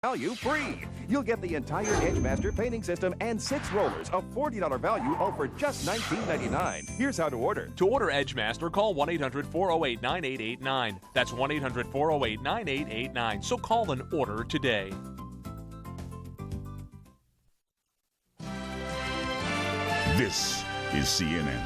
value free. You'll get the entire Edgemaster painting system and 6 rollers, a $40 value, all for just $19.99. Here's how to order. To order Edgemaster, call 1-800-408-9889. That's 1-800-408-9889. So call and order today. This is CNN.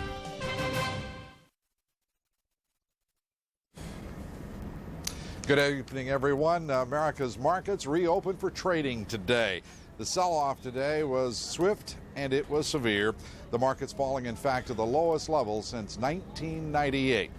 Good evening, everyone. America's markets reopened for trading today. The sell-off today was swift and it was severe. The market's falling, in fact, to the lowest level since 1998.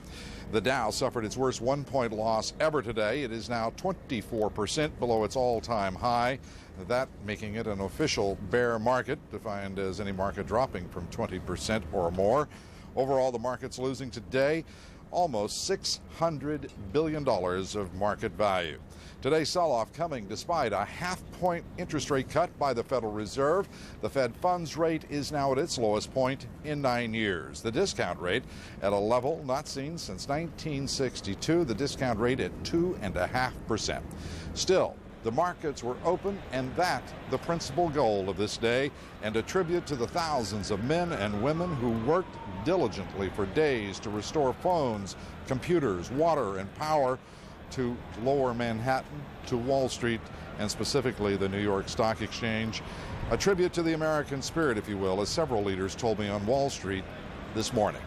The Dow suffered its worst one-point loss ever today. It is now 24% below its all-time high, that making it an official bear market, defined as any market dropping from 20% or more. Overall, the market's losing today almost $600 billion of market value. Today's sell-off coming despite a half-point interest rate cut by the Federal Reserve. The Fed funds rate is now at its lowest point in 9 years. The discount rate at a level not seen since 1962, the discount rate at 2.5%. Still, the markets were open, and that the principal goal of this day, and a tribute to the thousands of men and women who worked diligently for days to restore phones, computers, water, and power to Lower Manhattan, to Wall Street, and specifically the New York Stock Exchange. A tribute to the American spirit, if you will, as several leaders told me on Wall Street this morning.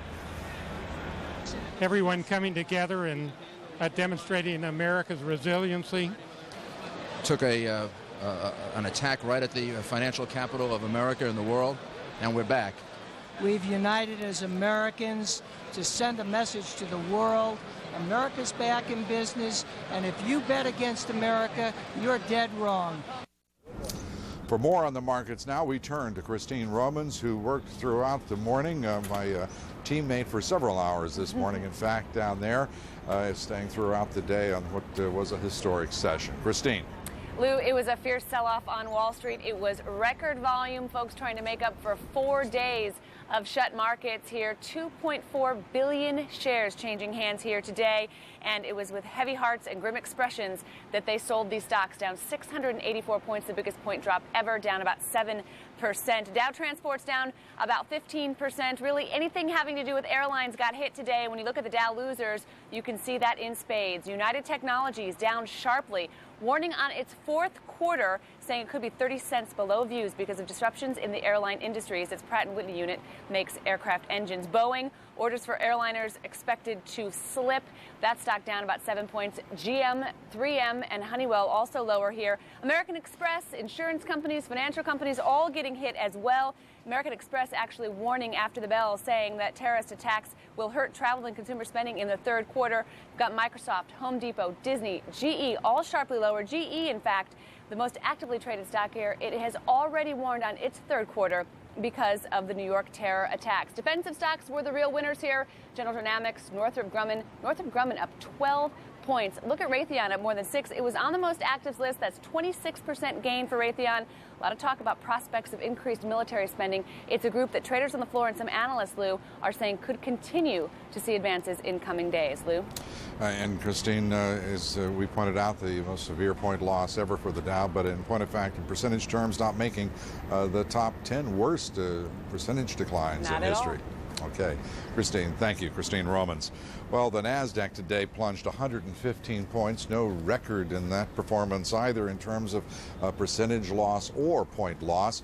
Everyone coming together and demonstrating America's resiliency. Took an attack right at the financial capital of America and the world, and we're back. We've united as Americans to send a message to the world. America's back in business, and if you bet against America, you're dead wrong. For more on the markets now, we turn to Christine Romans, who worked throughout the morning, my teammate for several hours this morning, in fact, down there, staying throughout the day on what was a historic session. Christine. Lou, it was a fierce sell-off on Wall Street. It was record volume, folks trying to make up for 4 days of shut markets here. 2.4 billion shares changing hands here today, and it was with heavy hearts and grim expressions that they sold these stocks, down 684 points, the biggest point drop ever, down about 7%. Dow Transport's down about 15%. Really, anything having to do with airlines got hit today. When you look at the Dow losers, you can see that in spades. United Technologies down sharply, warning on its 4th quarter, saying it could be 30 cents below views because of disruptions in the airline industries. Its Pratt & Whitney unit makes aircraft engines. Boeing, orders for airliners expected to slip. That stock down about 7 points. GM, 3M, and Honeywell also lower here. American Express, insurance companies, financial companies, all getting hit as well. American Express actually warning after the bell, saying that terrorist attacks will hurt travel and consumer spending in the 3rd quarter. We've got Microsoft, Home Depot, Disney, GE, all sharply lower. GE, in fact, the most actively traded stock here, it has already warned on its 3rd quarter because of the New York terror attacks. Defensive stocks were the real winners here. General Dynamics, Northrop Grumman up 12 points. Look at Raytheon up more than 6. It was on the most active list. That's 26% gain for Raytheon. A lot of talk about prospects of increased military spending. It's a group that traders on the floor and some analysts, Lou, are saying could continue to see advances in coming days. Lou? And Christine, as we pointed out, the most severe point loss ever for the Dow, but in point of fact, in percentage terms, not making the top 10 worst percentage declines in history. Okay. Christine, thank you. Christine Romans. Well, the NASDAQ today plunged 115 points. No record in that performance either in terms of percentage loss or point loss.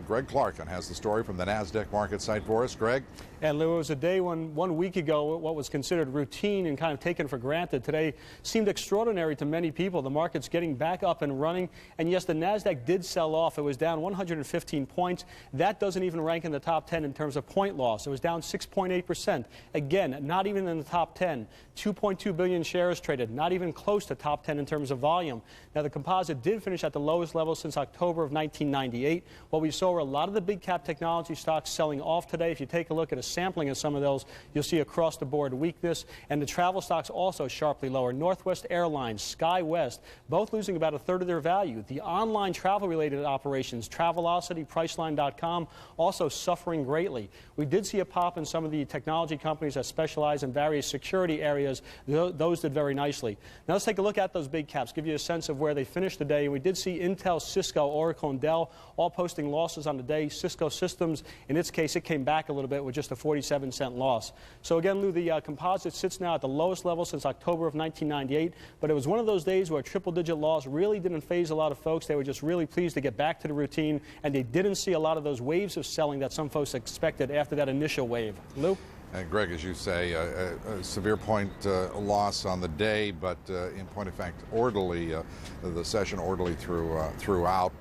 Greg Clarkin has the story from the NASDAQ market site for us. Greg? And Lou, it was a day when 1 week ago what was considered routine and kind of taken for granted today seemed extraordinary to many people. The market's getting back up and running. And yes, the NASDAQ did sell off. It was down 115 points. That doesn't even rank in the top 10 in terms of point loss. It was down 6.8%. Again, not even in the top 10. 2.2 billion shares traded, not even close to top 10 in terms of volume. Now, the composite did finish at the lowest level since October of 1998. What we saw were a lot of the big cap technology stocks selling off today. If you take a look at a sampling of some of those, you'll see across the board weakness. And the travel stocks also sharply lower. Northwest Airlines, SkyWest, both losing about a third of their value. The online travel-related operations, Travelocity, Priceline.com, also suffering greatly. We did see a positive GameStop and some of the technology companies that specialize in various security areas, those did very nicely. Now let's take a look at those big caps, give you a sense of where they finished today. And we did see Intel, Cisco, Oracle, and Dell all posting losses on the day. Cisco Systems, in its case, it came back a little bit with just a 47-cent loss. So again, Lou, the composite sits now at the lowest level since October of 1998, but it was one of those days where a triple-digit loss really didn't faze a lot of folks. They were just really pleased to get back to the routine, and they didn't see a lot of those waves of selling that some folks expected after that initial wave. Lou? And Greg, as you say, a severe point loss on the day, but in point of fact, orderly, the session orderly throughout,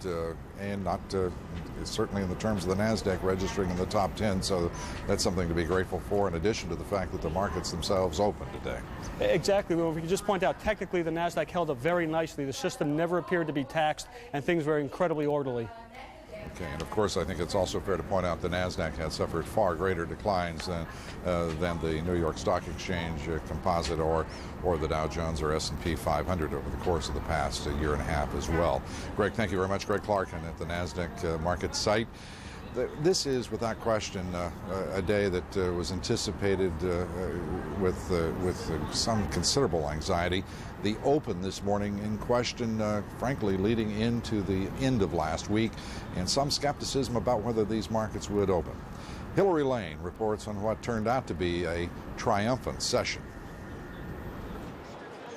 and not certainly in the terms of the NASDAQ registering in the top 10, so that's something to be grateful for, in addition to the fact that the markets themselves opened today. Exactly. Well, if we can just point out, technically the NASDAQ held up very nicely. The system never appeared to be taxed, and things were incredibly orderly. Okay, and of course, I think it's also fair to point out the NASDAQ has suffered far greater declines than the New York Stock Exchange composite or the Dow Jones or S&P 500 over the course of the past year and a half as well. Greg, thank you very much. Greg Clarkin at the NASDAQ market site. This is, without question, a day that was anticipated with some considerable anxiety. The open this morning in question, frankly, leading into the end of last week, and some skepticism about whether these markets would open. Hillary Lane reports on what turned out to be a triumphant session.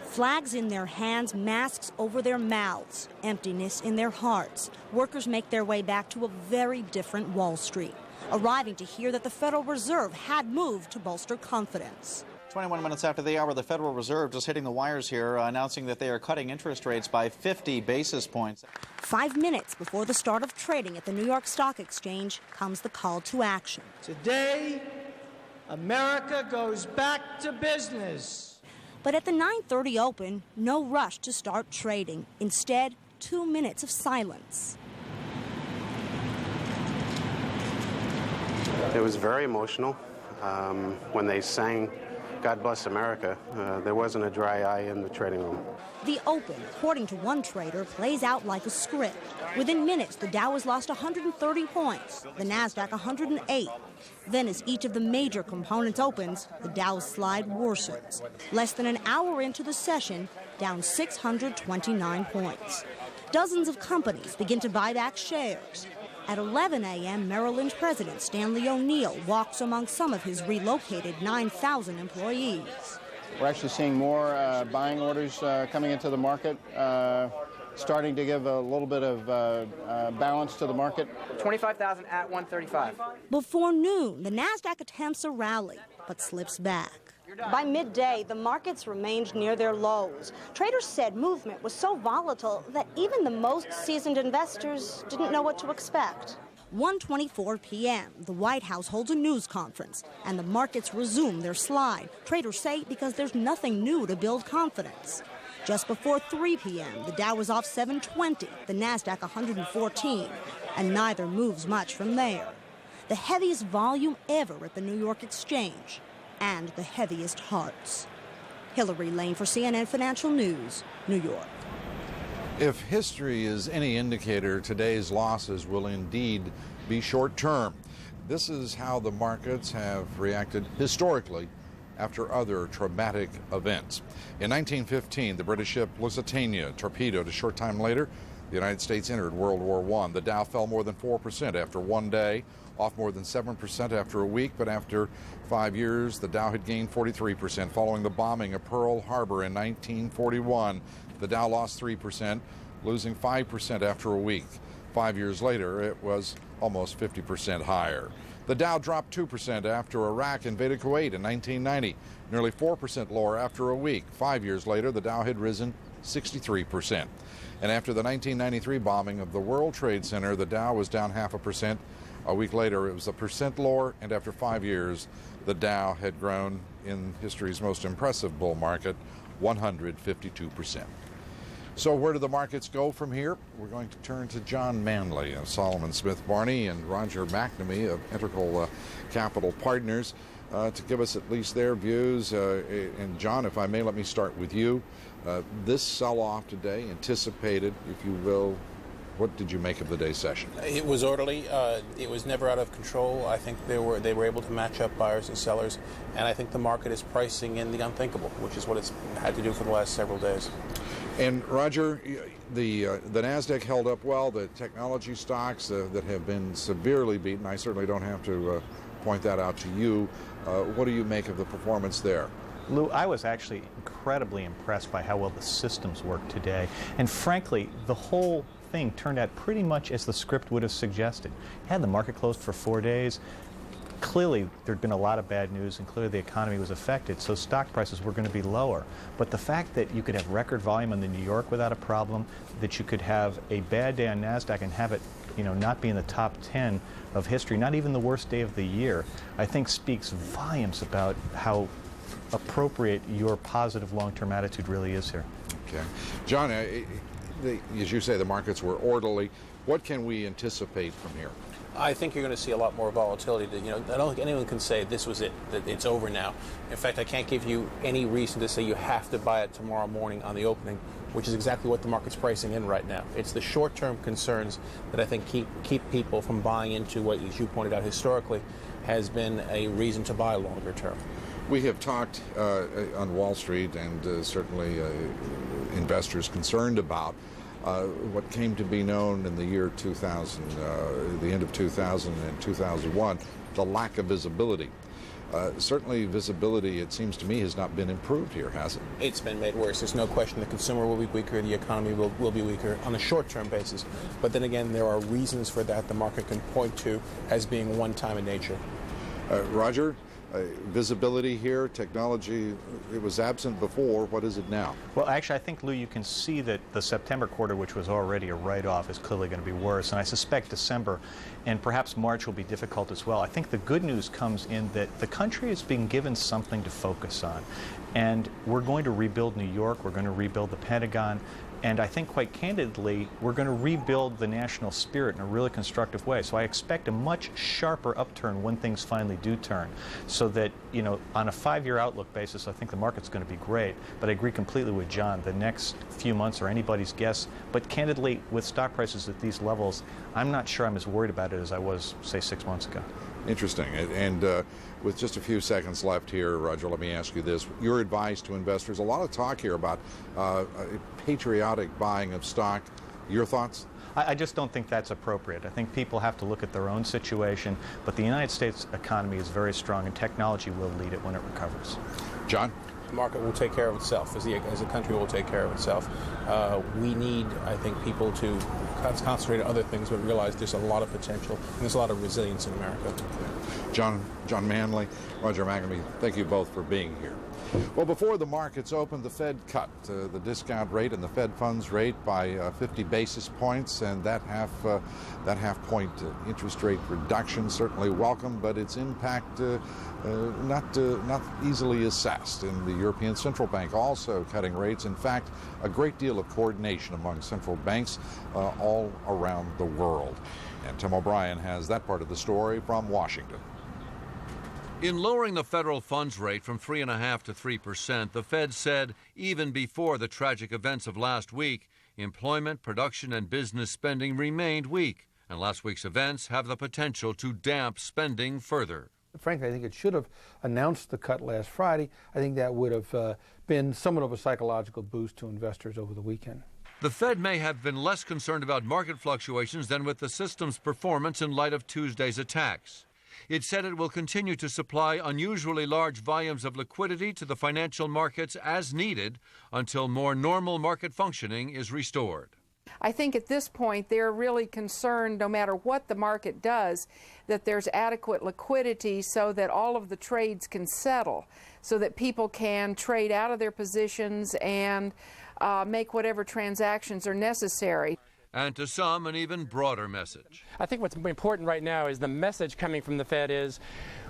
Flags in their hands, masks over their mouths, emptiness in their hearts. Workers make their way back to a very different Wall Street, arriving to hear that the Federal Reserve had moved to bolster confidence. 21 minutes after the hour, the Federal Reserve just hitting the wires here, announcing that they are cutting interest rates by 50 basis points. 5 minutes before the start of trading at the New York Stock Exchange comes the call to action. Today, America goes back to business. But at the 9:30 open, no rush to start trading. Instead, 2 minutes of silence. It was very emotional. When they sang God Bless America, there wasn't a dry eye in the trading room. The open, according to one trader, plays out like a script. Within minutes, the Dow has lost 130 points, the NASDAQ 108. Then as each of the major components opens, the Dow's slide worsens. Less than an hour into the session, down 629 points. Dozens of companies begin to buy back shares. At 11 a.m., Merrill Lynch President Stanley O'Neill walks among some of his relocated 9,000 employees. We're actually seeing more buying orders coming into the market, starting to give a little bit of balance to the market. 25,000 at 135. Before noon, the NASDAQ attempts a rally, but slips back. By midday, the markets remained near their lows. Traders said movement was so volatile that even the most seasoned investors didn't know what to expect. 1:24 p.m., the White House holds a news conference, and the markets resume their slide. Traders say because there's nothing new to build confidence. Just before 3 p.m., the Dow was off 720, the NASDAQ 114, and neither moves much from there. The heaviest volume ever at the New York Exchange, and the heaviest hearts. Hillary Lane for CNN Financial News, New York. If history is any indicator, today's losses will indeed be short-term. This is how the markets have reacted historically after other traumatic events. In 1915, the British ship Lusitania torpedoed. A short time later, the United States entered World War I. The Dow fell more than 4% after one day, off more than 7% after a week, but after 5 years, the Dow had gained 43%. Following the bombing of Pearl Harbor in 1941, the Dow lost 3%, losing 5% after a week. 5 years later, it was almost 50% higher. The Dow dropped 2% after Iraq invaded Kuwait in 1990, nearly 4% lower after a week. 5 years later, the Dow had risen 63%. And after the 1993 bombing of the World Trade Center, the Dow was down 0.5%. A week later, it was 1% lower, and after 5 years, the Dow had grown in history's most impressive bull market, 152%. So where do the markets go from here? We're going to turn to John Manley of Solomon Smith Barney and Roger McNamee of Integral Capital Partners to give us at least their views. And John, if I may, let me start with you. This sell-off today anticipated, if you will, What did you make of the day's session? It was orderly. It was never out of control. I think they were able to match up buyers and sellers, and I think the market is pricing in the unthinkable, which is what it's had to do for the last several days. And Roger, the NASDAQ held up well. The technology stocks that have been severely beaten, I certainly don't have to point that out to you. What do you make of the performance there? Lou, I was actually incredibly impressed by how well the systems worked today. And frankly, the whole thing turned out pretty much as the script would have suggested. Had the market closed for 4 days, clearly there'd been a lot of bad news, and clearly the economy was affected, so stock prices were going to be lower. But the fact that you could have record volume on the New York without a problem, that you could have a bad day on NASDAQ and have it, not be in the top 10 of history, not even the worst day of the year, I think speaks volumes about how appropriate your positive long-term attitude really is here. Okay. John, as you say, the markets were orderly. What can we anticipate from here? I think you're going to see a lot more volatility. I don't think anyone can say this was it, that it's over now. In fact, I can't give you any reason to say you have to buy it tomorrow morning on the opening, which is exactly what the market's pricing in right now. It's the short-term concerns that I think keep people from buying into what, as you pointed out historically, has been a reason to buy longer term. We have talked on Wall Street, and certainly investors concerned about what came to be known in the year 2000, the end of 2000 and 2001, the lack of visibility. Certainly visibility, it seems to me, has not been improved here, has it? It's been made worse. There's no question the consumer will be weaker, the economy will be weaker on a short-term basis. But then again, there are reasons for that the market can point to as being one-time in nature. Roger, visibility here, technology, it was absent before. What is it now? Well, actually, I think, Lou, you can see that the September quarter, which was already a write-off, is clearly going to be worse. And I suspect December and perhaps March will be difficult as well. I think the good news comes in that the country is being given something to focus on. And we're going to rebuild New York. We're going to rebuild the Pentagon. And I think, quite candidly, we're going to rebuild the national spirit in a really constructive way. So I expect a much sharper upturn when things finally do turn. So that, on a 5-year outlook basis, I think the market's going to be great. But I agree completely with John. The next few months are anybody's guess. But candidly, with stock prices at these levels, I'm not sure I'm as worried about it as I was, say, 6 months ago. Interesting. And with just a few seconds left here, Roger, let me ask you this. Your advice to investors, a lot of talk here about patriotic buying of stock. Your thoughts? I just don't think that's appropriate. I think people have to look at their own situation, but the United States economy is very strong, and technology will lead it when it recovers. John? The market will take care of itself, as a country will take care of itself. We need, I think, people to concentrate on other things, but realize there's a lot of potential and there's a lot of resilience in America. John Manley, Roger McNamee, thank you both for being here. Well, before the markets opened, the Fed cut the discount rate and the Fed funds rate by 50 basis points, and that half-point interest rate reduction certainly welcome, but its impact not easily assessed. And the European Central Bank also cutting rates. In fact, a great deal of coordination among central banks all around the world. And Tim O'Brien has that part of the story from Washington. In lowering the federal funds rate from 3.5% to 3%, the Fed said even before the tragic events of last week, employment, production, and business spending remained weak, and last week's events have the potential to damp spending further. Frankly, I think it should have announced the cut last Friday. I think that would have been somewhat of a psychological boost to investors over the weekend. The Fed may have been less concerned about market fluctuations than with the system's performance in light of Tuesday's attacks. It said it will continue to supply unusually large volumes of liquidity to the financial markets as needed until more normal market functioning is restored. I think at this point they're really concerned, no matter what the market does, that there's adequate liquidity so that all of the trades can settle, so that people can trade out of their positions and make whatever transactions are necessary. And to some, an even broader message. I think what's important right now is the message coming from the Fed is,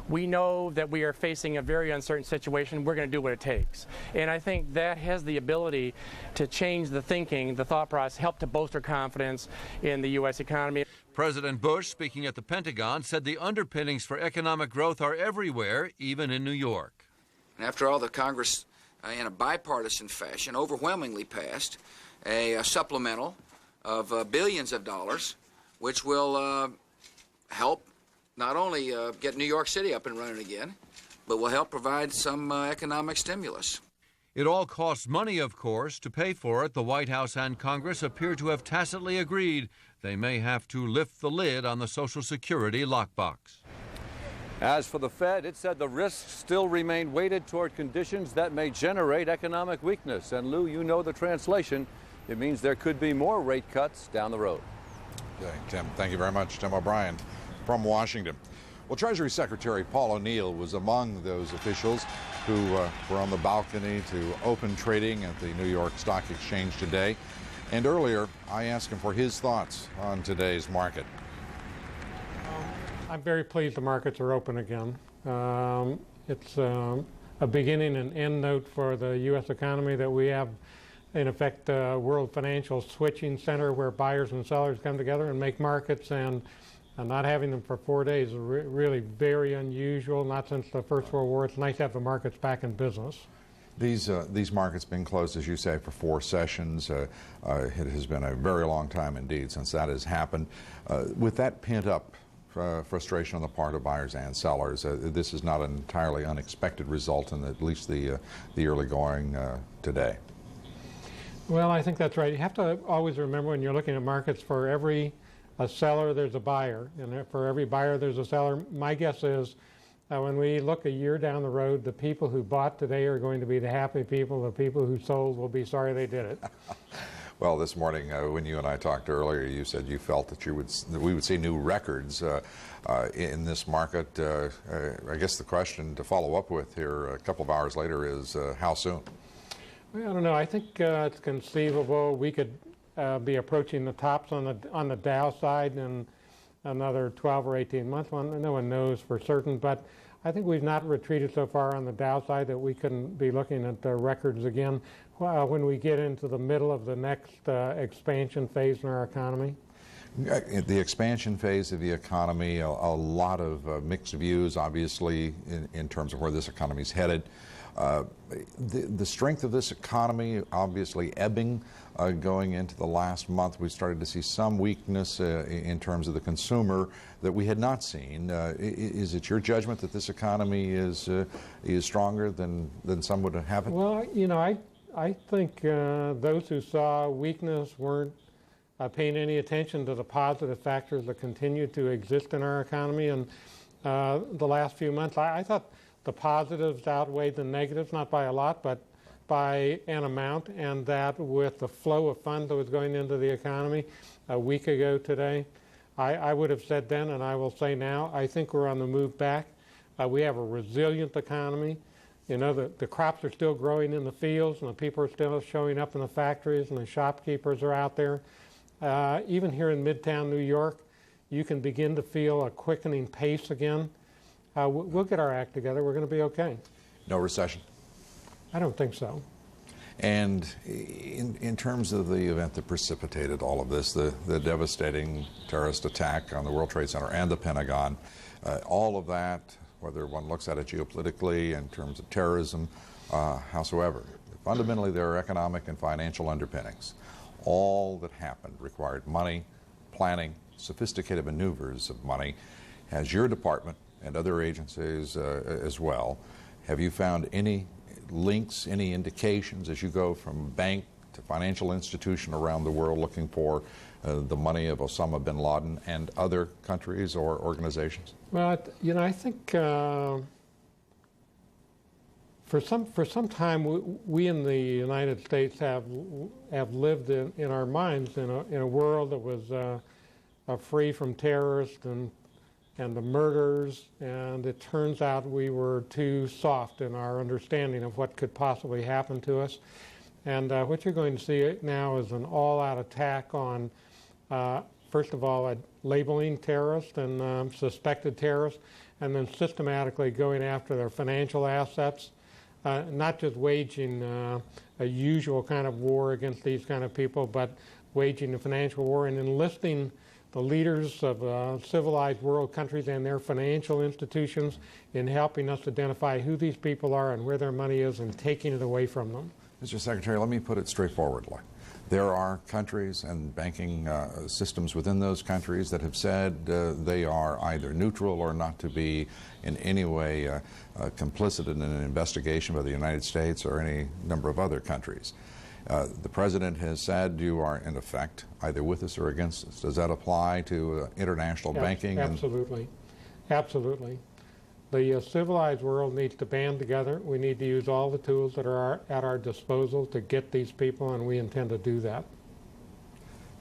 we know that we are facing a very uncertain situation. We're going to do what it takes. And I think that has the ability to change the thinking, the thought process, help to bolster confidence in the U.S. economy. President Bush, speaking at the Pentagon, said the underpinnings for economic growth are everywhere, even in New York. And after all, the Congress, in a bipartisan fashion, overwhelmingly passed a supplemental of billions of dollars, which will help not only get New York City up and running again, but will help provide some economic stimulus. It all costs money, of course. To pay for it, the White House and Congress appear to have tacitly agreed they may have to lift the lid on the Social Security lockbox. As for the Fed, it said the risks still remain weighted toward conditions that may generate economic weakness. And Lou, you know the translation. It means there could be more rate cuts down the road. Okay, Tim, thank you very much. Tim O'Brien from Washington. Well, Treasury Secretary Paul O'Neill was among those officials who were on the balcony to open trading at the New York Stock Exchange today. And earlier, I asked him for his thoughts on today's market. I'm very pleased the markets are open again. It's a beginning and end note for the U.S. economy that we have, in effect, a world financial switching center where buyers and sellers come together and make markets, and not having them for 4 days is really very unusual, not since the First World War. It's nice to have the markets back in business. These markets been closed, as you say, for 4 sessions. It has been a very long time indeed since that has happened. With that pent-up frustration on the part of buyers and sellers, this is not an entirely unexpected result in at least the early going today. Well, I think that's right. You have to always remember when you're looking at markets, for every seller there's a buyer, and for every buyer there's a seller. My guess is when we look a year down the road, the people who bought today are going to be the happy people. The people who sold will be sorry they did it. Well, this morning when you and I talked earlier, you said you felt that we would see new records in this market. I guess the question to follow up with here a couple of hours later is how soon? Well, I don't know. I think it's conceivable we could be approaching the tops on the Dow side in another 12 or 18 months. Well, no one knows for certain, but I think we've not retreated so far on the Dow side that we couldn't be looking at the records again when we get into the middle of the next expansion phase in our economy. The expansion phase of the economy, a lot of mixed views, obviously, in terms of where this economy is headed. The strength of this economy obviously ebbing going into the last month. We started to see some weakness in terms of the consumer that we had not seen. Is it your judgment that this economy is stronger than some would have it? Well, you know, I think those who saw weakness weren't paying any attention to the positive factors that continue to exist in our economy. And the last few months, I thought the positives outweighed the negatives, not by a lot, but by an amount, and that with the flow of funds that was going into the economy a week ago today, I would have said then, and I will say now, I think we're on the move back. We have a resilient economy. You know, the crops are still growing in the fields, and the people are still showing up in the factories, and the shopkeepers are out there. Even here in Midtown New York, you can begin to feel a quickening pace again. We'll get our act together. We're going to be okay. No recession? I don't think so. And in terms of the event that precipitated all of this, the devastating terrorist attack on the World Trade Center and the Pentagon, all of that, whether one looks at it geopolitically in terms of terrorism, howsoever, fundamentally there are economic and financial underpinnings. All that happened required money, planning, sophisticated maneuvers of money. Has your department and other agencies as well, have you found any links, any indications as you go from bank to financial institution around the world looking for the money of Osama bin Laden and other countries or organizations? Well, you know, I think for some time we in the United States have lived in our minds in a world that was free from terrorists and the murders, and it turns out we were too soft in our understanding of what could possibly happen to us. And what you're going to see now is an all-out attack on, first of all, labeling terrorists and suspected terrorists, and then systematically going after their financial assets, not just waging a usual kind of war against these kind of people, but waging a financial war and enlisting the leaders of civilized world countries and their financial institutions in helping us identify who these people are and where their money is and taking it away from them. Mr. Secretary, let me put it straightforwardly. There are countries and banking systems within those countries that have said they are either neutral or not to be in any way complicit in an investigation by the United States or any number of other countries. The President has said you are, in effect, either with us or against us. Does that apply to international banking? Absolutely. Absolutely. The civilized world needs to band together. We need to use all the tools that are at our disposal to get these people, and we intend to do that.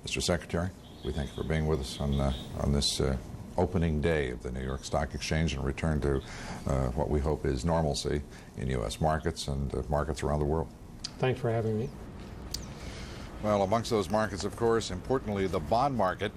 Mr. Secretary, we thank you for being with us on this opening day of the New York Stock Exchange and return to what we hope is normalcy in U.S. markets and markets around the world. Thanks for having me. Well, amongst those markets, of course, importantly, the bond market.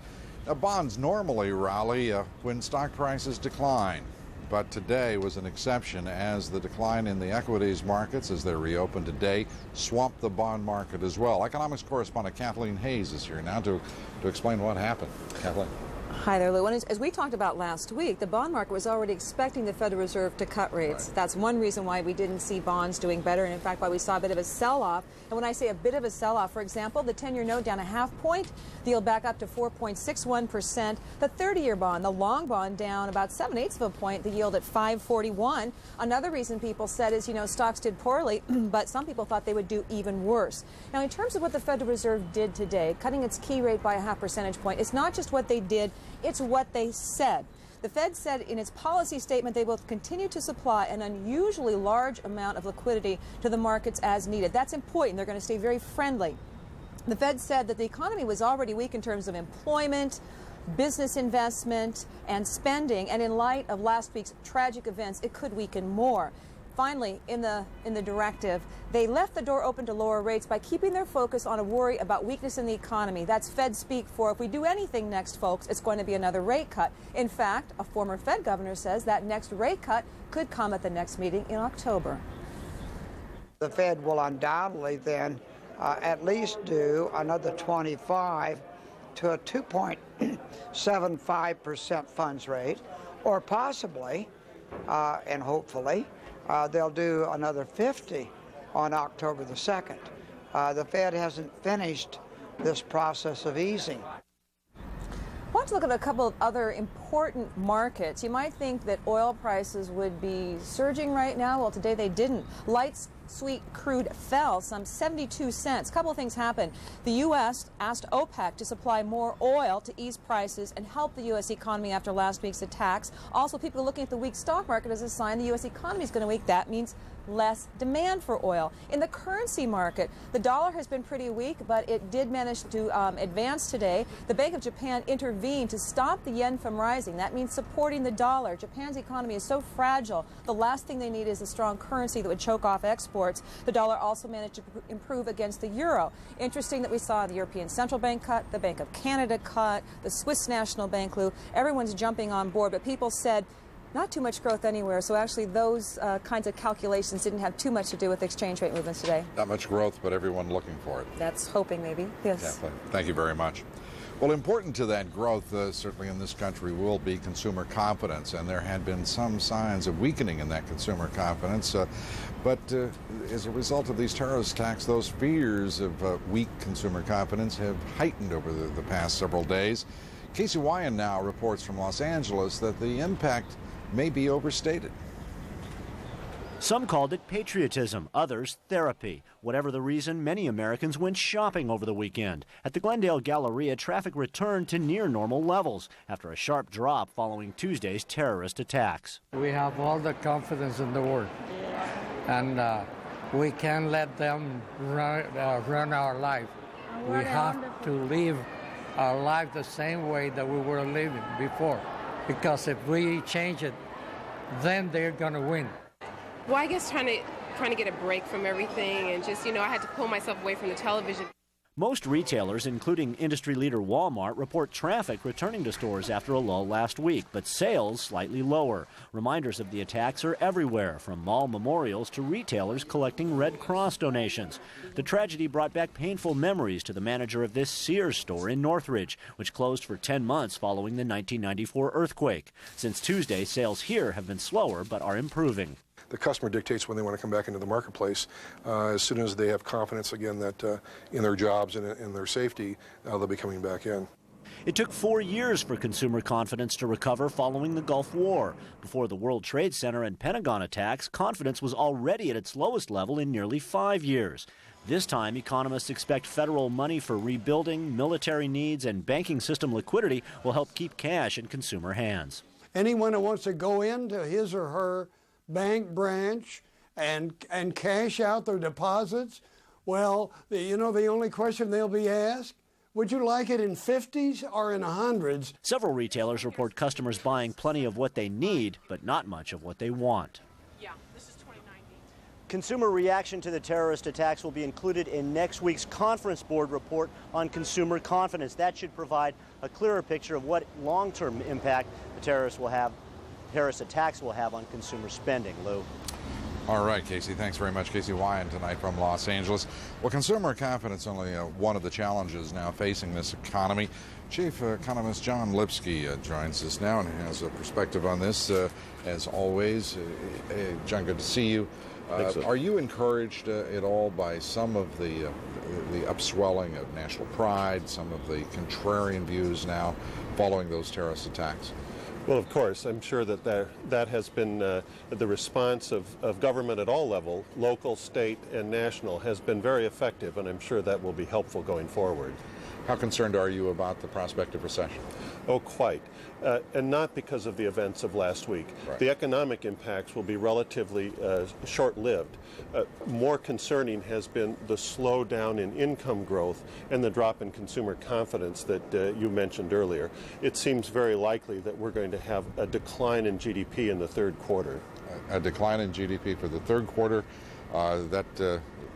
Now, bonds normally rally when stock prices decline. But today was an exception as the decline in the equities markets as they reopened today swamped the bond market as well. Economics correspondent Kathleen Hayes is here now to explain what happened. Kathleen. Hi there, Lou. And as we talked about last week, the bond market was already expecting the Federal Reserve to cut rates. Right. That's one reason why we didn't see bonds doing better, and in fact why we saw a bit of a sell-off. And when I say a bit of a sell-off, for example, the 10-year note down a half point, the yield back up to 4.61%. The 30-year bond, the long bond, down about 7/8 of a point, the yield at 5.41. Another reason people said is, stocks did poorly, but some people thought they would do even worse. Now, in terms of what the Federal Reserve did today, cutting its key rate by a half percentage point, it's not just what they did, it's what they said. The Fed said in its policy statement they will continue to supply an unusually large amount of liquidity to the markets as needed. That's important. They're going to stay very friendly. The Fed said that the economy was already weak in terms of employment, business investment, and spending, and in light of last week's tragic events, it could weaken more. Finally, in the directive, they left the door open to lower rates by keeping their focus on a worry about weakness in the economy. That's Fed speak for if we do anything next, folks, it's going to be another rate cut. In fact, a former Fed governor says that next rate cut could come at the next meeting in October. The Fed will undoubtedly then at least do another 25 to a 2.75% funds rate, or possibly, and hopefully, they'll do another 50 on October the 2nd. The Fed hasn't finished this process of easing. I want to look at a couple of other important markets. You might think that oil prices would be surging right now. Well, today they didn't. Light sweet crude fell some 72 cents. A couple of things happened. The U.S. asked OPEC to supply more oil to ease prices and help the U.S. economy after last week's attacks. Also, people are looking at the weak stock market as a sign the U.S. economy is going to weak. That means less demand for oil. In the currency market, the dollar has been pretty weak, but it did manage to advance today. The Bank of Japan intervened to stop the yen from rising. That means supporting the dollar. Japan's economy is so fragile. The last thing they need is a strong currency that would choke off exports. The dollar also managed to improve against the euro. Interesting that we saw the European Central Bank cut, the Bank of Canada cut, the Swiss National Bank, Lou. Everyone's jumping on board, but people said not too much growth anywhere, so actually those kinds of calculations didn't have too much to do with exchange rate movements today. Not much growth, but everyone looking for it. That's hoping, maybe. Yes. Yeah, thank you very much. Well, important to that growth, certainly in this country, will be consumer confidence, and there had been some signs of weakening in that consumer confidence. But as a result of these terrorist attacks, those fears of weak consumer confidence have heightened over the past several days. Casey Wyan now reports from Los Angeles that the impact may be overstated. Some called it patriotism, others therapy. Whatever the reason, many Americans went shopping over the weekend. At the Glendale Galleria, traffic returned to near normal levels after a sharp drop following Tuesday's terrorist attacks. We have all the confidence in the world, and we can't let them run our life. We have to live our life the same way that we were living before, because if we change it, then they're going to win. Well, I guess trying to get a break from everything, and just, I had to pull myself away from the television. Most retailers, including industry leader Walmart, report traffic returning to stores after a lull last week, but sales slightly lower. Reminders of the attacks are everywhere, from mall memorials to retailers collecting Red Cross donations. The tragedy brought back painful memories to the manager of this Sears store in Northridge, which closed for 10 months following the 1994 earthquake. Since Tuesday, sales here have been slower but are improving. The customer dictates when they want to come back into the marketplace. As soon as they have confidence again that in their jobs and in their safety, they'll be coming back in. It took 4 years for consumer confidence to recover following the Gulf War. Before the World Trade Center and Pentagon attacks, confidence was already at its lowest level in nearly 5 years. This time, economists expect federal money for rebuilding, military needs, and banking system liquidity will help keep cash in consumer hands. Anyone who wants to go into his or her bank branch and cash out their deposits, well, the only question they'll be asked, would you like it in 50s or in 100s? Several retailers report customers buying plenty of what they need, but not much of what they want. Consumer reaction to the terrorist attacks will be included in next week's Conference Board report on consumer confidence. That should provide a clearer picture of what long-term impact the terrorist attacks will have on consumer spending. Lou. All right, Casey, thanks very much. Casey Wyan tonight from Los Angeles. Well, consumer confidence only one of the challenges now facing this economy. Chief Economist John Lipsky joins us now and has a perspective on this. As always, John, good to see you. Are you encouraged at all by some of the upswelling of national pride, some of the contrarian views now following those terrorist attacks? Well, of course, I'm sure that has been the response of government at all levels, local, state, and national, has been very effective, and I'm sure that will be helpful going forward. How concerned are you about the prospect of recession? Oh, quite. And not because of the events of last week. Right. The economic impacts will be relatively short-lived. More concerning has been the slowdown in income growth and the drop in consumer confidence that you mentioned earlier. It seems very likely that we're going to have a decline in GDP in the third quarter. A decline in GDP for the third quarter.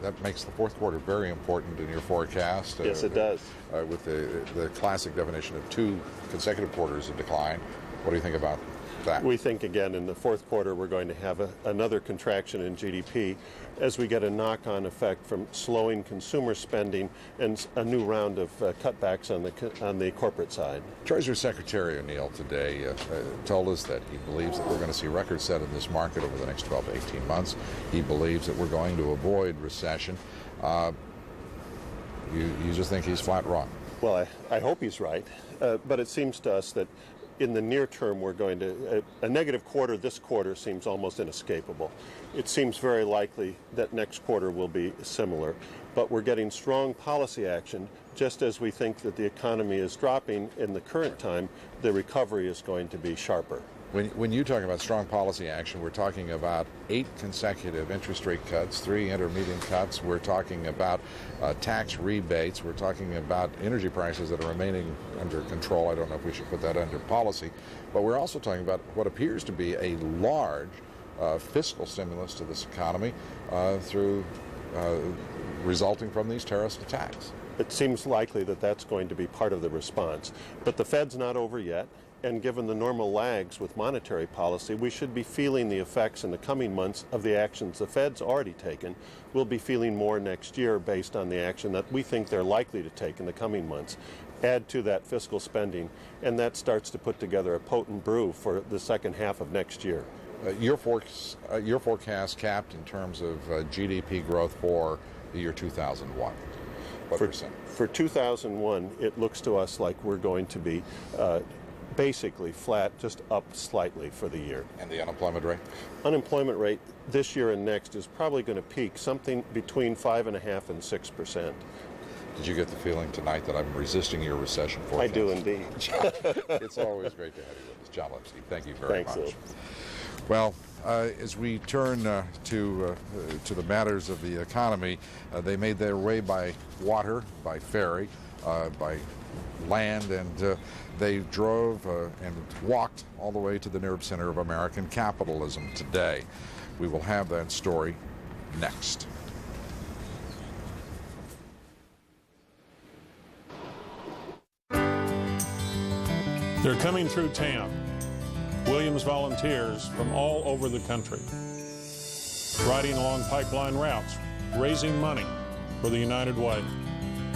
That makes the fourth quarter very important in your forecast. Yes, it does. With the classic definition of 2 consecutive quarters of decline. What do you think about that? We think, again, in the fourth quarter we're going to have another contraction in GDP as we get a knock-on effect from slowing consumer spending and a new round of cutbacks on the corporate side. Treasury Secretary O'Neill today told us that he believes that we're going to see records set in this market over the next 12 to 18 months. He believes that we're going to avoid recession. You just think he's flat wrong? Well, I hope he's right, but it seems to us that in the near term we're going to, a negative quarter this quarter seems almost inescapable. It seems very likely that next quarter will be similar, but we're getting strong policy action. Just as we think that the economy is dropping in the current time, the recovery is going to be sharper. When you talk about strong policy action, we're talking about 8 consecutive interest rate cuts, 3 intermediate cuts. We're talking about tax rebates. We're talking about energy prices that are remaining under control. I don't know if we should put that under policy. But we're also talking about what appears to be a large fiscal stimulus to this economy through resulting from these terrorist attacks. It seems likely that that's going to be part of the response. But the Fed's not over yet. And given the normal lags with monetary policy, we should be feeling the effects in the coming months of the actions the Fed's already taken. We'll be feeling more next year based on the action that we think they're likely to take in the coming months. Add to that fiscal spending, and that starts to put together a potent brew for the second half of next year. Your forecast capped in terms of GDP growth for the year 2001. What percent? For 2001, it looks to us like we're going to be basically flat, just up slightly for the year. And the unemployment rate? Unemployment rate this year and next is probably going to peak something between 5.5% and 6%. Did you get the feeling tonight that I'm resisting your recession forecast? I do indeed. It's always great to have you with us, John Lipsky. Thank you very much. Lou. Well, as we turn to the matters of the economy, they made their way by water, by ferry, by land, and they drove and walked all the way to the nerve center of American capitalism today. We will have that story next. They're coming through town. Williams volunteers from all over the country, riding along pipeline routes, raising money for the United Way.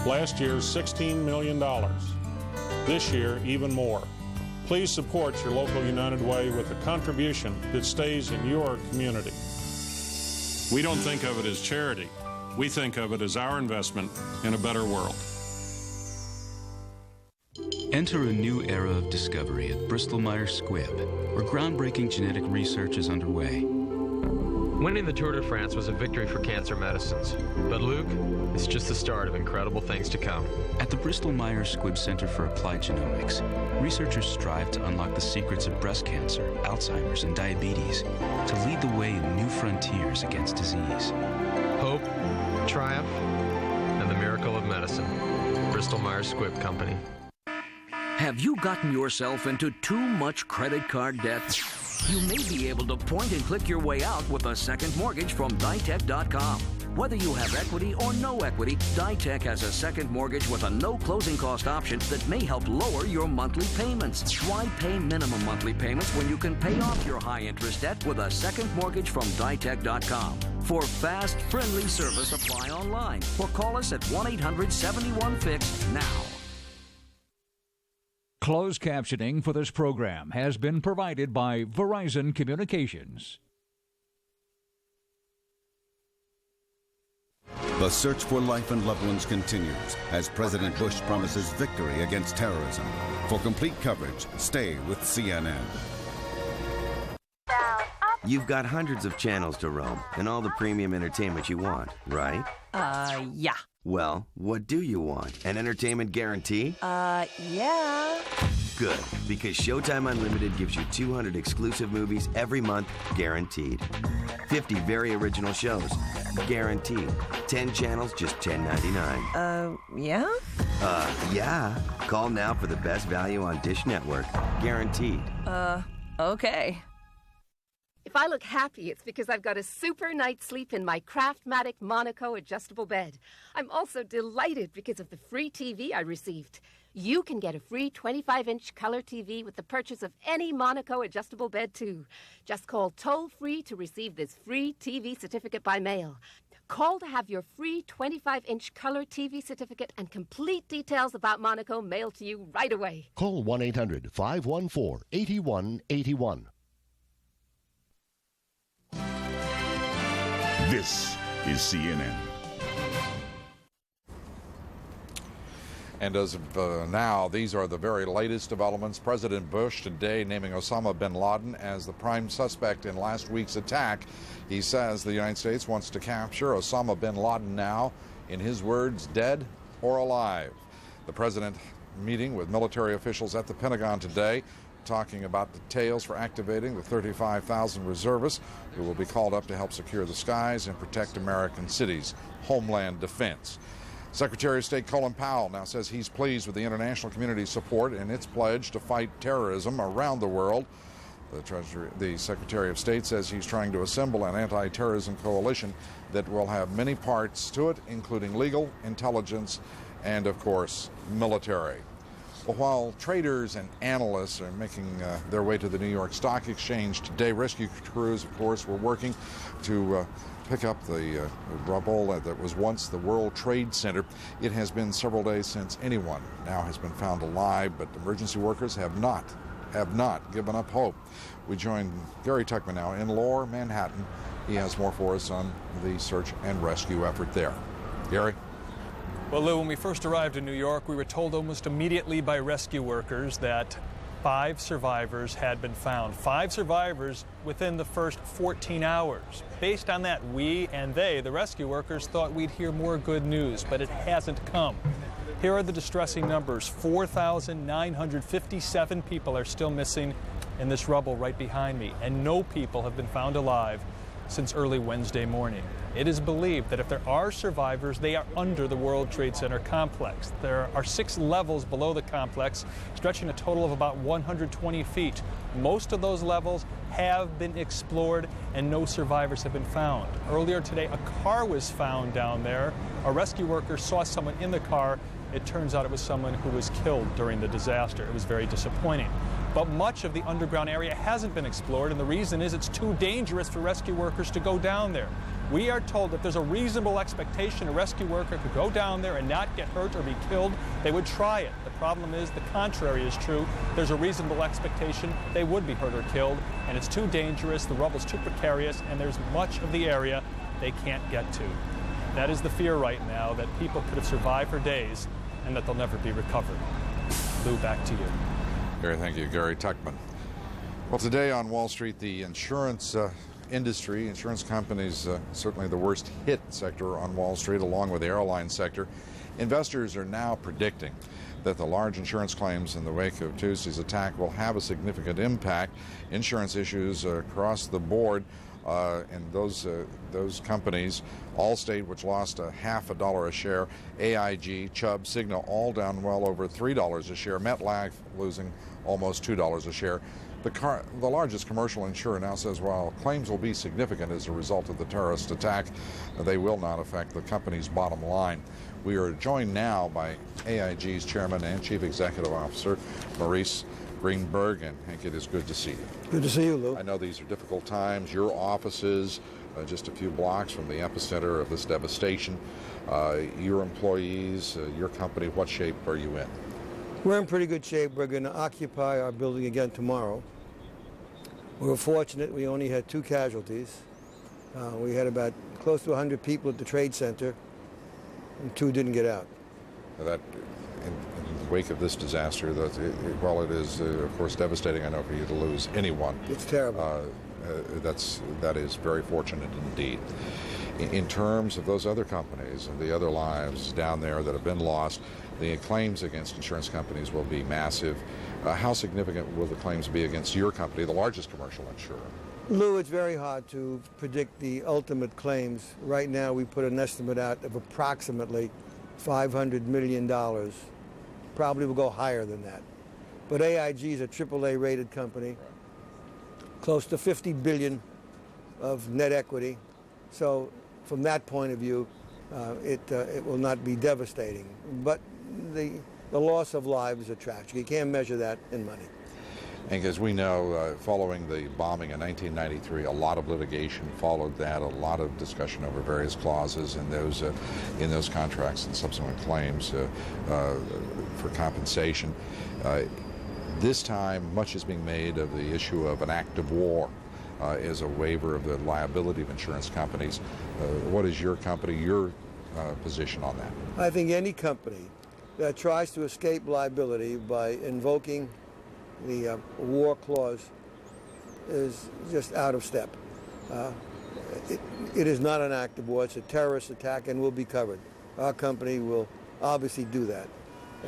Last year, $16 million. This year, even more. Please support your local United Way with a contribution that stays in your community. We don't think of it as charity. We think of it as our investment in a better world. Enter a new era of discovery at Bristol-Myers Squibb, where groundbreaking genetic research is underway. Winning the Tour de France was a victory for cancer medicines. But Luke, it's just the start of incredible things to come. At the Bristol-Myers Squibb Center for Applied Genomics, researchers strive to unlock the secrets of breast cancer, Alzheimer's, and diabetes to lead the way in new frontiers against disease. Hope, triumph, and the miracle of medicine. Bristol-Myers Squibb Company. Have you gotten yourself into too much credit card debt? You may be able to point and click your way out with a second mortgage from Ditech.com. Whether you have equity or no equity, Ditech has a second mortgage with a no closing cost option that may help lower your monthly payments. Why pay minimum monthly payments when you can pay off your high interest debt with a second mortgage from Ditech.com? For fast, friendly service, apply online or call us at 1-800-71-FIXED now. Closed captioning for this program has been provided by Verizon Communications. The search for life and loved ones continues as President Bush promises victory against terrorism. For complete coverage, stay with CNN. You've got hundreds of channels to roam and all the premium entertainment you want, right? Yeah. Well, what do you want? An entertainment guarantee? Yeah. Good, because Showtime Unlimited gives you 200 exclusive movies every month, guaranteed. 50 very original shows, guaranteed. 10 channels, just $10.99. Yeah? Yeah. Call now for the best value on Dish Network, guaranteed. Okay. If I look happy, it's because I've got a super night's sleep in my Craftmatic Monaco adjustable bed. I'm also delighted because of the free TV I received. You can get a free 25-inch color TV with the purchase of any Monaco adjustable bed, too. Just call toll-free to receive this free TV certificate by mail. Call to have your free 25-inch color TV certificate and complete details about Monaco mailed to you right away. Call 1-800-514-8181. This is CNN. And as of now, these are the very latest developments. President Bush today naming Osama bin Laden as the prime suspect in last week's attack. He says the United States wants to capture Osama bin Laden now, in his words, dead or alive. The president meeting with military officials at the Pentagon today, talking about details for activating the 35,000 reservists who will be called up to help secure the skies and protect American cities, homeland defense. Secretary of State Colin Powell now says he's pleased with the international community's support and its pledge to fight terrorism around the world. The Secretary of State says he's trying to assemble an anti-terrorism coalition that will have many parts to it, including legal, intelligence, and, of course, military. Well, while traders and analysts are making their way to the New York Stock Exchange today, rescue crews, of course, were working to pick up the rubble that was once the World Trade Center. It has been several days since anyone now has been found alive, but emergency workers have not given up hope. We join Gary Tuckman now in Lower Manhattan. He has more for us on the search and rescue effort there. Gary? Well, Lou, when we first arrived in New York, we were told almost immediately by rescue workers that 5 survivors had been found. 5 survivors within the first 14 hours. Based on that, we and they, the rescue workers, thought we'd hear more good news, but it hasn't come. Here are the distressing numbers. 4,957 people are still missing in this rubble right behind me, and no people have been found alive since early Wednesday morning. It is believed that if there are survivors, they are under the World Trade Center complex. There are 6 levels below the complex, stretching a total of about 120 feet. Most of those levels have been explored and no survivors have been found. Earlier today, a car was found down there. A rescue worker saw someone in the car. It turns out it was someone who was killed during the disaster. It was very disappointing. But much of the underground area hasn't been explored, and the reason is it's too dangerous for rescue workers to go down there. We are told that there's a reasonable expectation a rescue worker could go down there and not get hurt or be killed. They would try it. The problem is the contrary is true. There's a reasonable expectation they would be hurt or killed, and it's too dangerous, the rubble's too precarious, and there's much of the area they can't get to. That is the fear right now, that people could have survived for days and that they'll never be recovered. Lou, back to you. Gary, thank you. Gary Tuckman. Well, today on Wall Street, the insurance industry, insurance companies, certainly the worst hit sector on Wall Street, along with the airline sector. Investors are now predicting that the large insurance claims in the wake of Tuesday's attack will have a significant impact. Insurance issues across the board, and those companies, Allstate, which lost $0.50 a share, AIG, Chubb, Cigna, all down well over $3 a share, MetLife losing almost $2 a share. The largest commercial insurer now says while claims will be significant as a result of the terrorist attack, they will not affect the company's bottom line. We are joined now by AIG's chairman and chief executive officer, Maurice Greenberg, and Hank, it is good to see you. Good to see you, Lou. I know these are difficult times. Your offices, just a few blocks from the epicenter of this devastation. Your employees, your company, what shape are you in? We're in pretty good shape. We're going to occupy our building again tomorrow. We were fortunate. We only had 2 casualties. We had about close to 100 people at the Trade Center, and 2 didn't get out. That, in the wake of this disaster, while it is, of course, devastating, I know, for you to lose anyone. It's terrible. That is very fortunate indeed. In terms of those other companies and the other lives down there that have been lost, the claims against insurance companies will be massive. How significant will the claims be against your company, the largest commercial insurer? Lou, it's very hard to predict the ultimate claims. Right now, we put an estimate out of approximately $500 million. Probably will go higher than that. But AIG is a AAA rated company, close to $50 billion of net equity. So from that point of view, it will not be devastating. But the loss of lives is a tragedy. You can't measure that in money. And as we know, following the bombing in 1993, a lot of litigation followed that, a lot of discussion over various clauses in those contracts and subsequent claims for compensation. This time, much is being made of the issue of an act of war as a waiver of the liability of insurance companies. What is your company, your position on that? I think any company that tries to escape liability by invoking the war clause is just out of step. It is not an act of war. It's a terrorist attack and will be covered. Our company will obviously do that.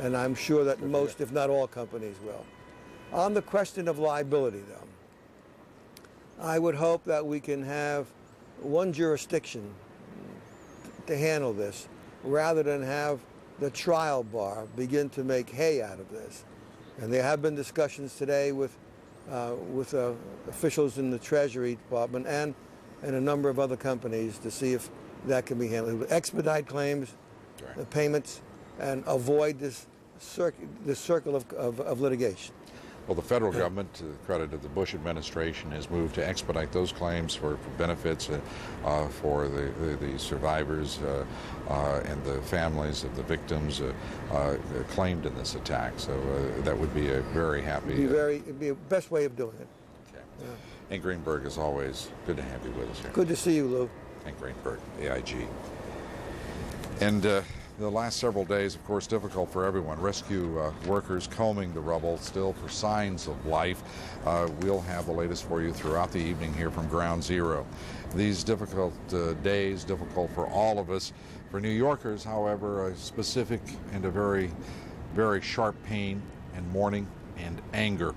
And I'm sure that most, if not all, companies will. On the question of liability, though, I would hope that we can have one jurisdiction to handle this rather than have the trial bar begin to make hay out of this. And there have been discussions today with officials in the Treasury Department and a number of other companies to see if that can be handled. Expedite claims, the payments, and avoid this circle of litigation. Well, the federal government, to the credit of the Bush administration, has moved to expedite those claims for benefits for the survivors and the families of the victims claimed in this attack. So that would be a very happy... It'd be the best way of doing it. Okay. Yeah. Hank Greenberg, as always, good to have you with us here. Good to see you, Lou. Hank Greenberg, AIG. And the last several days, of course, difficult for everyone. Rescue workers combing the rubble still for signs of life. We'll have the latest for you throughout the evening here from Ground Zero. These difficult days, difficult for all of us. For New Yorkers, however, a specific and a very, very sharp pain and mourning and anger.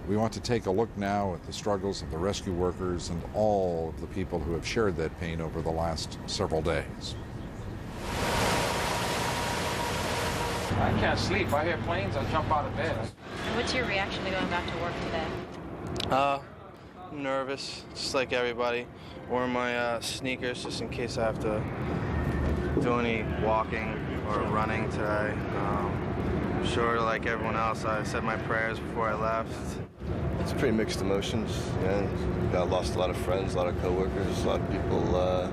We want to take a look now at the struggles of the rescue workers and all of the people who have shared that pain over the last several days. I can't sleep. I hear planes, I jump out of bed. And what's your reaction to going back to work today? I'm nervous, just like everybody. Wearing my sneakers just in case I have to do any walking or running today. I'm sure, like everyone else, I said my prayers before I left. It's pretty mixed emotions. I lost a lot of friends, a lot of coworkers, a lot of people.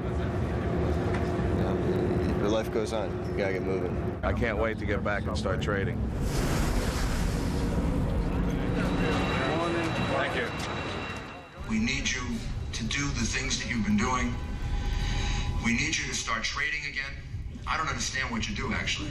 Your life goes on. You gotta get moving. I can't wait to get back and start trading. Thank you. We need you to do the things that you've been doing. We need you to start trading again. I don't understand what you do, actually.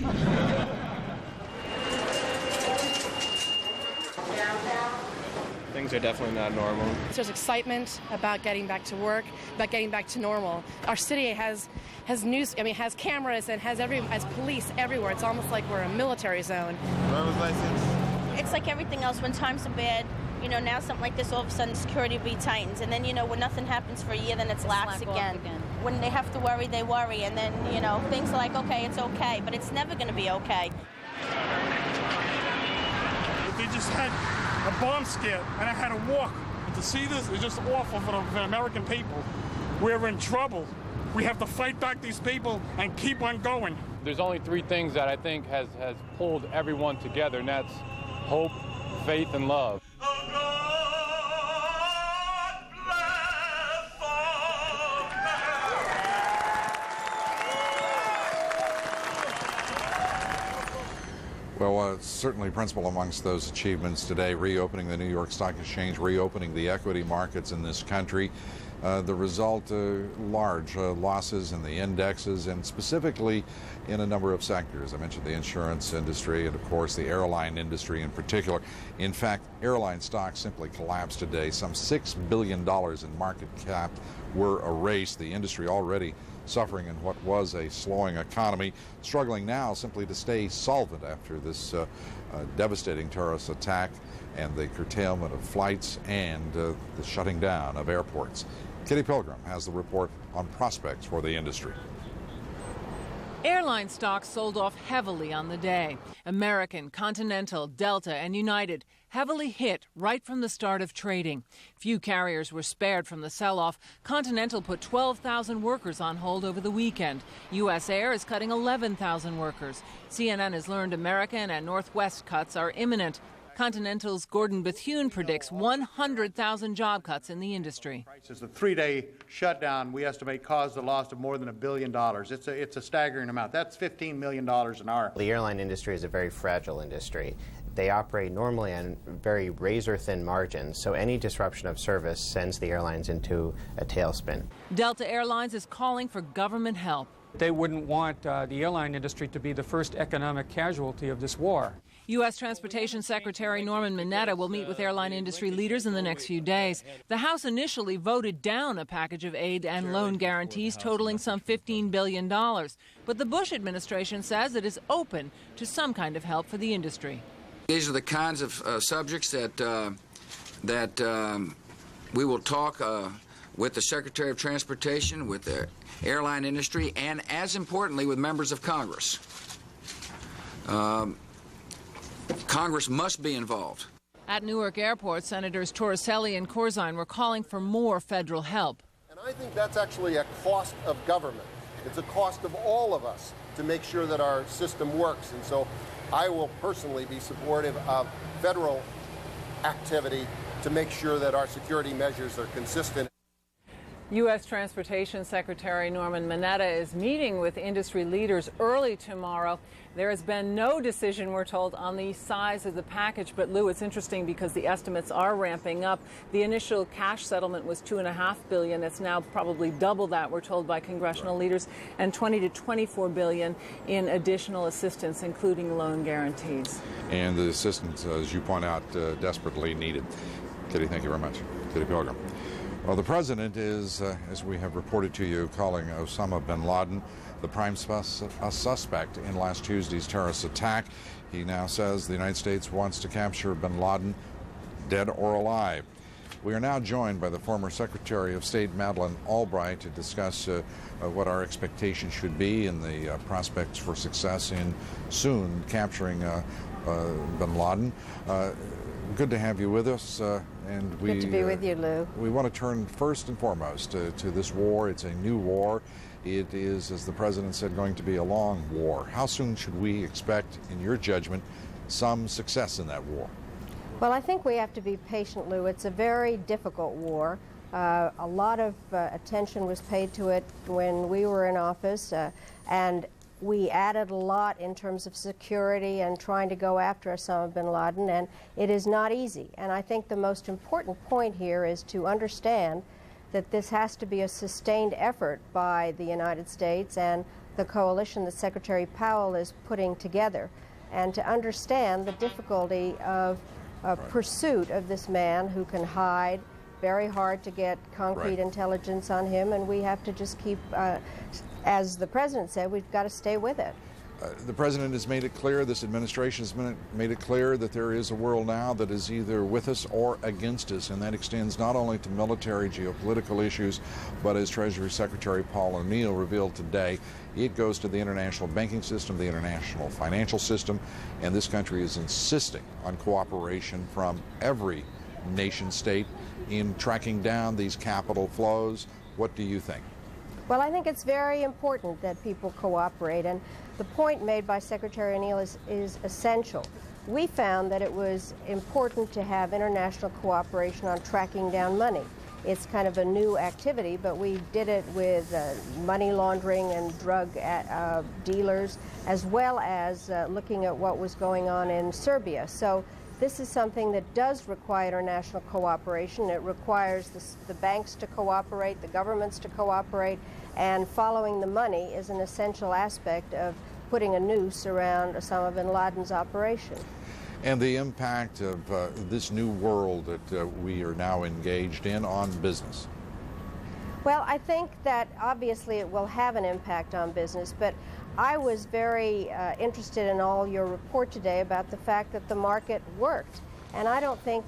Things are definitely not normal. There's excitement about getting back to work, about getting back to normal. Our city has has cameras and has police everywhere. It's almost like we're a military zone. Driver's license. It's like everything else. When times are bad, now something like this, all of a sudden security will be tightened. And then, when nothing happens for a year, then it's lax again. When they have to worry, they worry. And then, things are like, okay, it's okay. But it's never going to be okay. They just had a bomb scare, and I had to walk. And to see this is just awful for the American people. We're in trouble. We have to fight back these people and keep on going. There's only three things that I think has pulled everyone together, and that's hope, faith, and love. Well, certainly principal amongst those achievements today, reopening the New York Stock Exchange, reopening the equity markets in this country. The result, large losses in the indexes, and specifically in a number of sectors. I mentioned the insurance industry and, of course, the airline industry in particular. In fact, airline stocks simply collapsed today. Some $6 billion in market cap were erased. The industry already suffering in what was a slowing economy, struggling now simply to stay solvent after this devastating terrorist attack and the curtailment of flights and the shutting down of airports. Kitty Pilgrim has the report on prospects for the industry. Airline stocks sold off heavily on the day. American, Continental, Delta, and United heavily hit right from the start of trading. Few carriers were spared from the sell-off. Continental put 12,000 workers on hold over the weekend. U.S. Air is cutting 11,000 workers. CNN has learned American and Northwest cuts are imminent. Continental's Gordon Bethune predicts 100,000 job cuts in the industry. The 3-day shutdown, we estimate, caused the loss of more than $1 billion. It's a staggering amount. That's $15 million an hour. The airline industry is a very fragile industry. They operate normally on very razor-thin margins, so any disruption of service sends the airlines into a tailspin. Delta Airlines is calling for government help. They wouldn't want the airline industry to be the first economic casualty of this war. U.S. Transportation Secretary Norman Mineta will meet with airline industry leaders in the next few days. The House initially voted down a package of aid and loan guarantees totaling some $15 billion. But the Bush administration says it is open to some kind of help for the industry. These are the kinds of subjects that we will talk with the Secretary of Transportation, with the airline industry, and as importantly, with members of Congress. Congress must be involved. At Newark Airport, Senators Torricelli and Corzine were calling for more federal help. And I think that's actually a cost of government. It's a cost of all of us to make sure that our system works. And so I will personally be supportive of federal activity to make sure that our security measures are consistent. U.S. Transportation Secretary Norman Mineta is meeting with industry leaders early tomorrow. There has been no decision, we're told, on the size of the package. But, Lou, it's interesting because the estimates are ramping up. The initial cash settlement was $2.5 billion. It's now probably double that, we're told, by congressional leaders, and $20 to $24 billion in additional assistance, including loan guarantees. And the assistance, as you point out, desperately needed. Kitty, thank you very much. Kitty Pilgrim. Well, the president is, as we have reported to you, calling Osama bin Laden the prime suspect in last Tuesday's terrorist attack. He now says the United States wants to capture bin Laden, dead or alive. We are now joined by the former Secretary of State, Madeleine Albright, to discuss what our expectations should be and the prospects for success in soon capturing bin Laden. Good to have you with us. And good to be with you, Lou. We want to turn first and foremost to this war. It's a new war. It is, as the president said, going to be a long war. How soon should we expect, in your judgment, some success in that war? Well, I think we have to be patient, Lou. It's a very difficult war. A lot of attention was paid to it when we were in office, and we added a lot in terms of security and trying to go after Osama bin Laden, and it is not easy. And I think the most important point here is to understand that this has to be a sustained effort by the United States and the coalition that Secretary Powell is putting together, and to understand the difficulty of pursuit of this man who can hide. Very hard to get concrete intelligence on him, and we have to just keep, as the President said, we've got to stay with it. The President has made it clear, this administration has made it clear that there is a world now that is either with us or against us, and that extends not only to military, geopolitical issues, but as Treasury Secretary Paul O'Neill revealed today, it goes to the international banking system, the international financial system, and this country is insisting on cooperation from every nation state in tracking down these capital flows. What do you think? Well, I think it's very important that people cooperate, and the point made by Secretary O'Neill is essential. We found that it was important to have international cooperation on tracking down money. It's kind of a new activity, but we did it with money laundering and drug dealers, as well as looking at what was going on in Serbia. So this is something that does require international cooperation. It requires the banks to cooperate, the governments to cooperate, and following the money is an essential aspect of putting a noose around Osama bin Laden's operation. And the impact of this new world that we are now engaged in on business? Well, I think that obviously it will have an impact on business, but I was very interested in all your report today about the fact that the market worked. And I don't think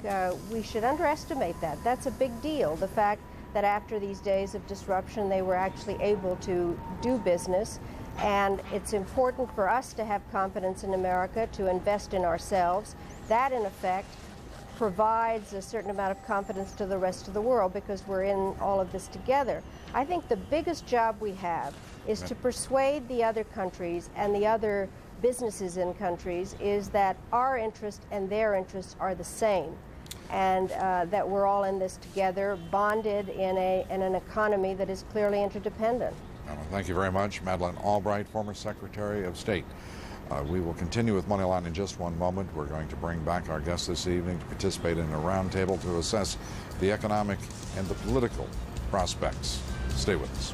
we should underestimate that. That's a big deal, the fact that after these days of disruption, they were actually able to do business. And it's important for us to have confidence in America, to invest in ourselves. That, in effect, provides a certain amount of confidence to the rest of the world because we're in all of this together. I think the biggest job we have is to persuade the other countries and the other businesses in countries is that our interests and their interests are the same, and that we're all in this together, bonded in an economy that is clearly interdependent. Well, thank you very much, Madeleine Albright, former Secretary of State. We will continue with Moneyline in just one moment. We're going to bring back our guest this evening to participate in a roundtable to assess the economic and the political prospects. Stay with us.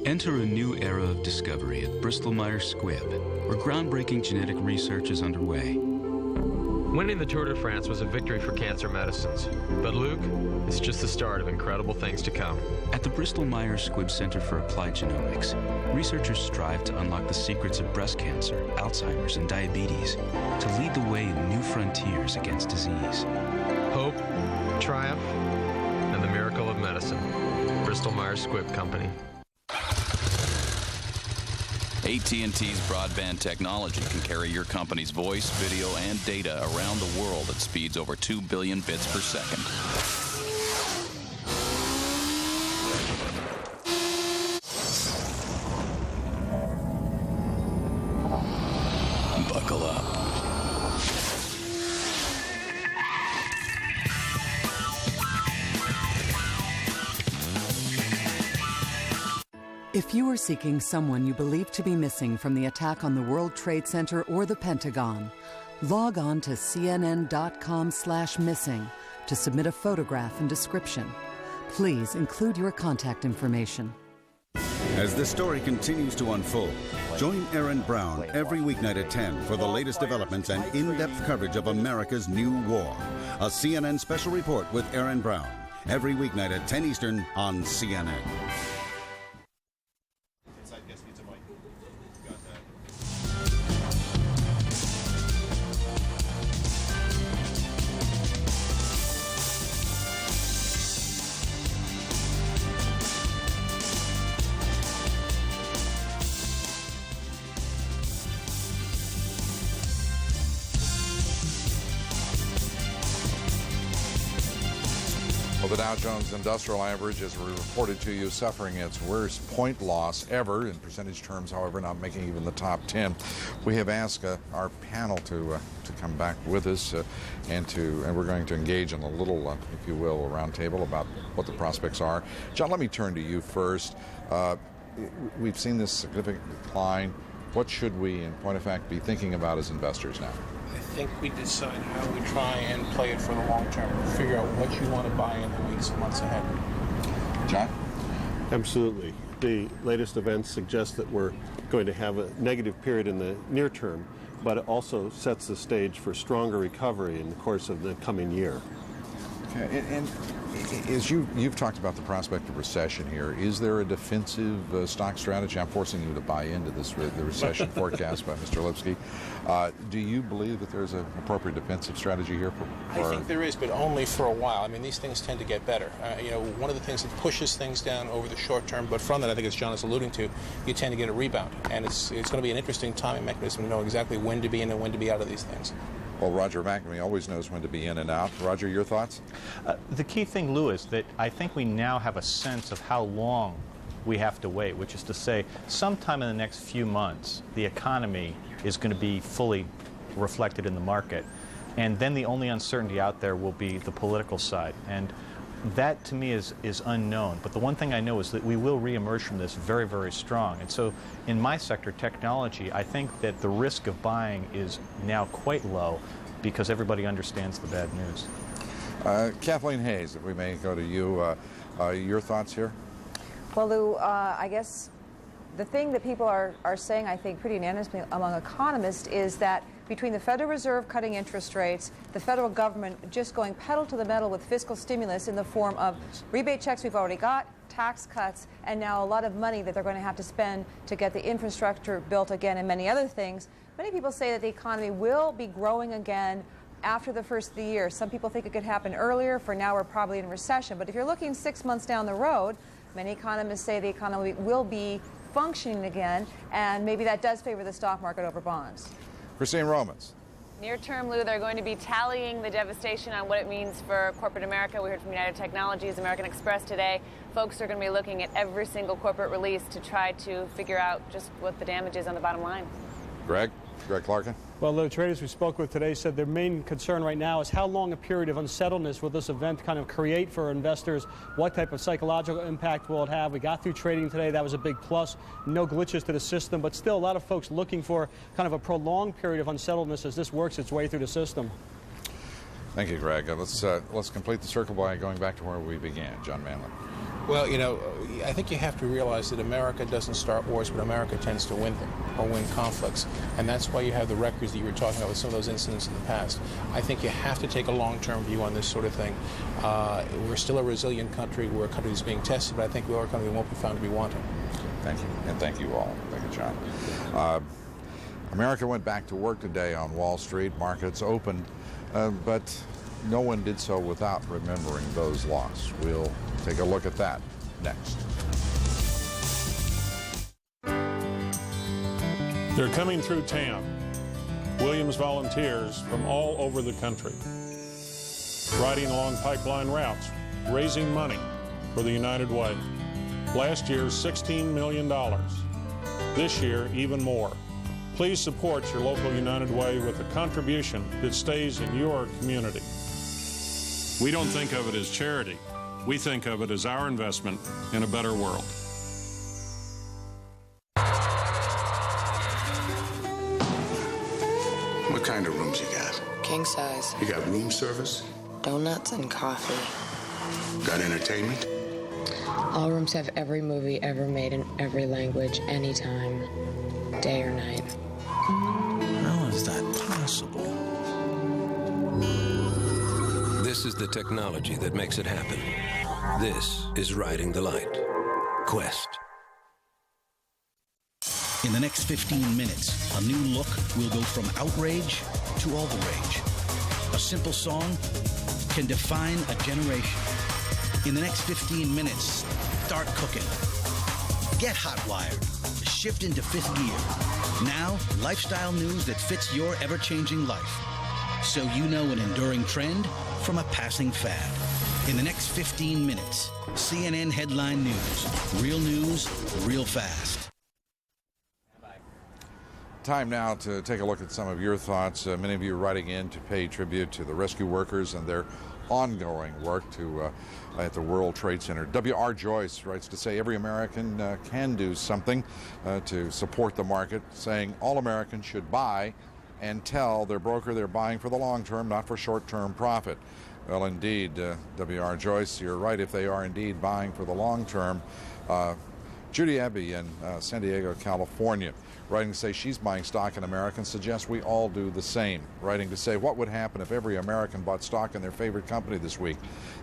Enter a new era of discovery at Bristol-Myers Squibb, where groundbreaking genetic research is underway. Winning the Tour de France was a victory for cancer medicines. But Luke, it's just the start of incredible things to come. At the Bristol-Myers Squibb Center for Applied Genomics, researchers strive to unlock the secrets of breast cancer, Alzheimer's, and diabetes to lead the way in new frontiers against disease. Hope, triumph, and the miracle of medicine. Bristol-Myers Squibb Company. AT&T's broadband technology can carry your company's voice, video, and data around the world at speeds over 2 billion bits per second. Buckle up. If you are seeking someone you believe to be missing from the attack on the World Trade Center or the Pentagon, log on to cnn.com/missing to submit a photograph and description. Please include your contact information. As the story continues to unfold, join Aaron Brown every weeknight at 10 for the latest developments and in-depth coverage of America's new war. A CNN special report with Aaron Brown every weeknight at 10 Eastern on CNN. The Dow Jones Industrial Average, as we reported to you, suffering its worst point loss ever in percentage terms, however, not making even the top 10. We have asked our panel to come back with us and we're going to engage in a little, if you will, a roundtable about what the prospects are. John, let me turn to you first. We've seen this significant decline What should we, in point of fact, be thinking about as investors now? I think we decide how we try and play it for the long term. Figure out what you want to buy in the weeks and months ahead. John? Absolutely. The latest events suggest that we're going to have a negative period in the near term, but it also sets the stage for stronger recovery in the course of the coming year. Okay, and as you've talked about the prospect of recession here, is there a defensive stock strategy? I'm forcing you to buy into this the recession forecast by Mr. Lipsky. Do you believe that there's an appropriate defensive strategy here? I think there is, but only for a while. I mean, these things tend to get better. One of the things that pushes things down over the short term, but from that, I think as John is alluding to, you tend to get a rebound. And it's going to be an interesting timing mechanism to know exactly when to be in and when to be out of these things. Well, Roger McNamee always knows when to be in and out. Roger, your thoughts? The key thing, Lou, is that I think we now have a sense of how long we have to wait, which is to say sometime in the next few months, the economy is going to be fully reflected in the market. And then the only uncertainty out there will be the political side. And that, to me, is unknown. But the one thing I know is that we will reemerge from this very, very strong. And so in my sector, technology, I think that the risk of buying is now quite low because everybody understands the bad news. Kathleen Hayes, if we may go to you, your thoughts here? Well, Lou, I guess the thing that people are saying, I think, pretty unanimously among economists is that between the Federal Reserve cutting interest rates, the federal government just going pedal to the metal with fiscal stimulus in the form of rebate checks we've already got, tax cuts, and now a lot of money that they're going to have to spend to get the infrastructure built again and many other things. Many people say that the economy will be growing again after the first of the year. Some people think it could happen earlier. For now, we're probably in recession. But if you're looking 6 months down the road, many economists say the economy will be functioning again, and maybe that does favor the stock market over bonds. Christine Romans. Near term, Lou, they're going to be tallying the devastation on what it means for corporate America. We heard from United Technologies, American Express today. Folks are going to be looking at every single corporate release to try to figure out just what the damage is on the bottom line. Greg Clarkin. Well, the traders we spoke with today said their main concern right now is how long a period of unsettledness will this event kind of create for investors? What type of psychological impact will it have? We got through trading today. That was a big plus. No glitches to the system, but still a lot of folks looking for kind of a prolonged period of unsettledness as this works its way through the system. Thank you, Greg. Let's complete the circle by going back to where we began. John Manley. Well, I think you have to realize that America doesn't start wars, but America tends to win them or win conflicts. And that's why you have the records that you were talking about with some of those incidents in the past. I think you have to take a long-term view on this sort of thing. We're still a resilient country. We're a country that's being tested, but I think we are a country that won't be found to be wanting. Thank you. And thank you all. Thank you, John. America went back to work today on Wall Street. Markets opened, but no one did so without remembering those lost. We'll take a look at that next. They're coming through town. Williams volunteers from all over the country, riding along pipeline routes, raising money for the United Way. Last year, $16 million. This year, even more. Please support your local United Way with a contribution that stays in your community. We don't think of it as charity. We think of it as our investment in a better world. What kind of rooms you got? King size. You got room service? Donuts and coffee. Got entertainment? All rooms have every movie ever made in every language, anytime, day or night. How is that possible? This is the technology that makes it happen. This is Riding the Light. Quest. In the next 15 minutes, a new look will go from outrage to all the rage. A simple song can define a generation. In the next 15 minutes, start cooking. Get hot-wired. Shift into fifth gear. Now, lifestyle news that fits your ever-changing life. So you know an enduring trend from a passing fad. In the next 15 minutes, CNN Headline News, real fast. Time now to take a look at some of your thoughts. Many of you are writing in to pay tribute to the rescue workers and their ongoing work at the World Trade Center. W.R. Joyce writes to say every American can do something to support the market, saying all Americans should buy and tell their broker they're buying for the long term, not for short-term profit. Well, indeed, W.R. Joyce, you're right if they are indeed buying for the long term. Judy Abbey in San Diego, California, writing to say she's buying stock in America and suggests we all do the same. Writing to say what would happen if every American bought stock in their favorite company this week.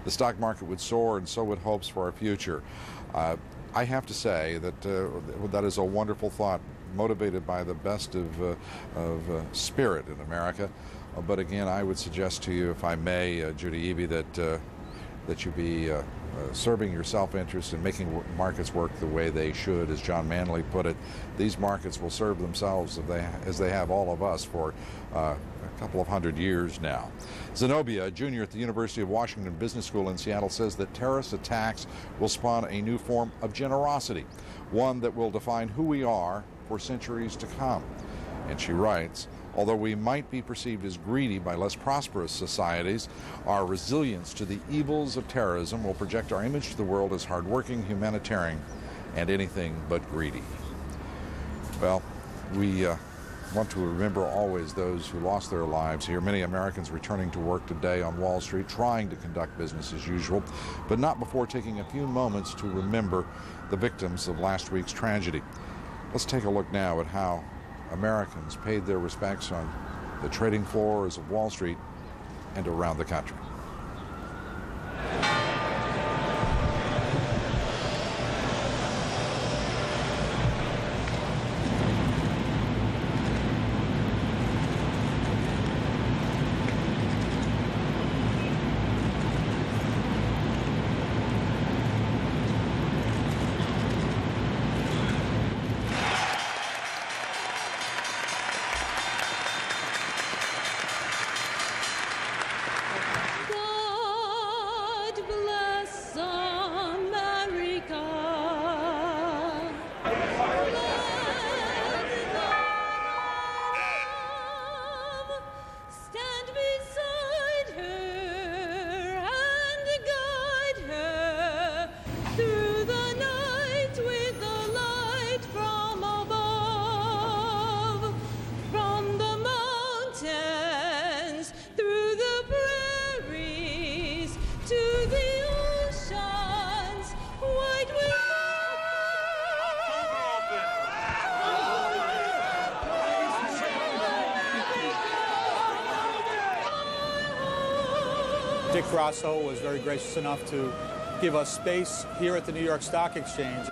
The stock market would soar and so would hopes for our future. I have to say that that is a wonderful thought, motivated by the best of spirit in America. But again, I would suggest to you, if I may, Judy Eby, that you be serving your self-interest and making markets work the way they should. As John Manley put it, these markets will serve themselves as they have all of us for a couple of hundred years now. Zenobia, a junior at the University of Washington Business School in Seattle, says that terrorist attacks will spawn a new form of generosity, one that will define who we are for centuries to come. And she writes, although we might be perceived as greedy by less prosperous societies, our resilience to the evils of terrorism will project our image to the world as hardworking, humanitarian, and anything but greedy. Well, we want to remember always those who lost their lives here. Many Americans returning to work today on Wall Street, trying to conduct business as usual, but not before taking a few moments to remember the victims of last week's tragedy. Let's take a look now at how Americans paid their respects on the trading floors of Wall Street and around the country. Dick Grasso was very gracious enough to give us space here at the New York Stock Exchange.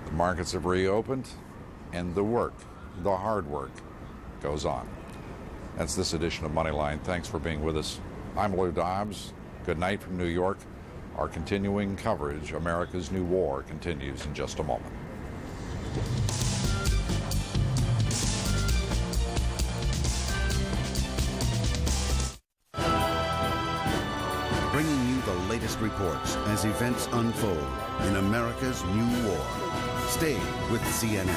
The markets have reopened, and the hard work, goes on. That's this edition of Moneyline. Thanks for being with us. I'm Lou Dobbs. Good night from New York. Our continuing coverage, America's New War, continues in just a moment. Bringing you the latest reports as events unfold in America's New War. Stay with CNN.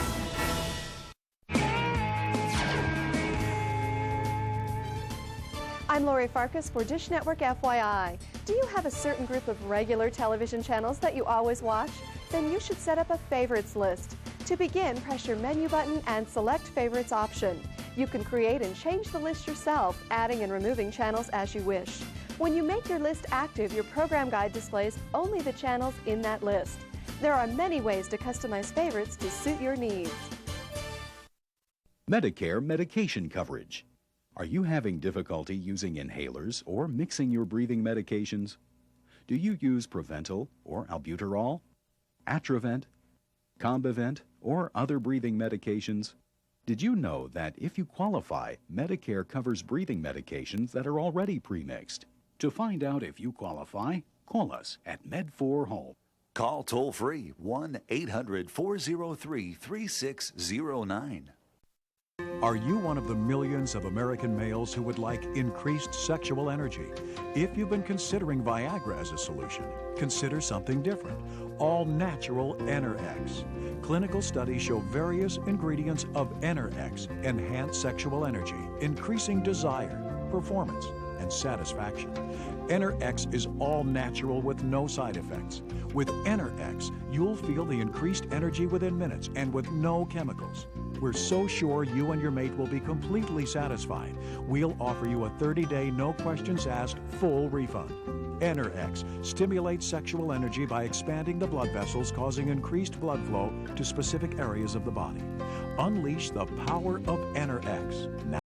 I'm Lori Farkas for Dish Network FYI. Do you have a certain group of regular television channels that you always watch? Then you should set up a favorites list. To begin, press your menu button and select Favorites option. You can create and change the list yourself, adding and removing channels as you wish. When you make your list active, your program guide displays only the channels in that list. There are many ways to customize favorites to suit your needs. Medicare medication coverage. Are you having difficulty using inhalers or mixing your breathing medications? Do you use Proventil or Albuterol, Atrovent, Combivent, or other breathing medications? Did you know that if you qualify, Medicare covers breathing medications that are already premixed? To find out if you qualify, call us at Med4Home. Call toll-free 1-800-403-3609. Are you one of the millions of American males who would like increased sexual energy? If you've been considering Viagra as a solution, consider something different. All-natural Enerx. Clinical studies show various ingredients of Enerx enhance sexual energy, increasing desire, performance, and satisfaction. Enerx is all natural with no side effects. With Enerx, you'll feel the increased energy within minutes and with no chemicals. We're so sure you and your mate will be completely satisfied. We'll offer you a 30-day, no questions asked, full refund. Enerx stimulates sexual energy by expanding the blood vessels, causing increased blood flow to specific areas of the body. Unleash the power of Enerx now.